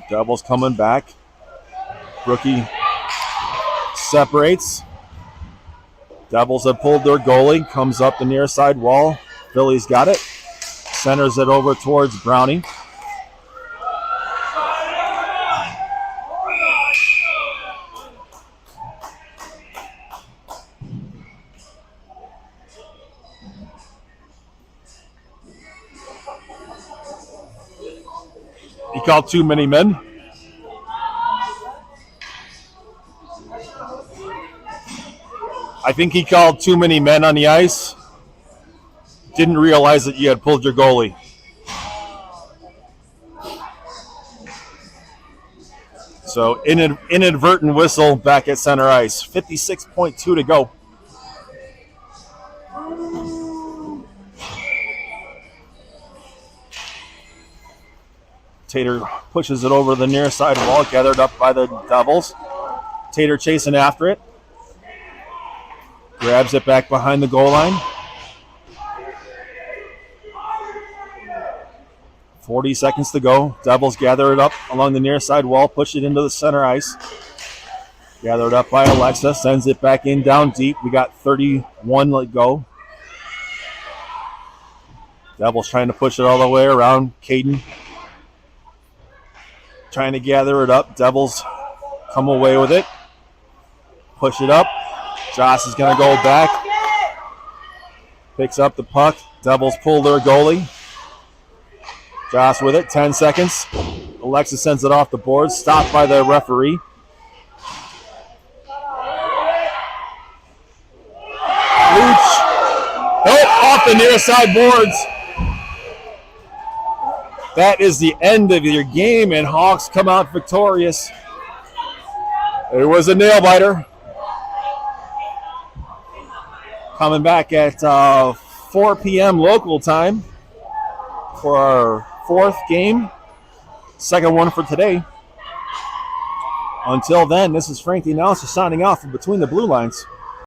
A: Devils coming back. Rookie separates. Devils have pulled their goalie, comes up the near side wall. Philly's got it. Centers it over towards Brownie. He called too many men. I think he called too many men on the ice. Didn't realize that you had pulled your goalie. So inadvertent whistle back at center ice. 56.2 to go. Tater pushes it over the near side wall, gathered up by the Devils. Tater chasing after it. Grabs it back behind the goal line. 40 seconds to go. Devils gather it up along the near side wall, push it into the center ice. Gathered up by Alexa, sends it back in down deep. We got 31 to go. Devils trying to push it all the way around. Caden trying to gather it up. Devils come away with it. Push it up. Joss is going to go back. Picks up the puck. Devils pull their goalie. Joss with it. 10 seconds. Alexa sends it off the board. Stopped by the referee. Luch. Oh, off the near side boards. That is the end of your game, and Hawks come out victorious. It was a nail biter. Coming back at 4 p.m. local time for our fourth game. Second one for today. Until then, this is Frank the announcer signing off from Between the Blue Lines.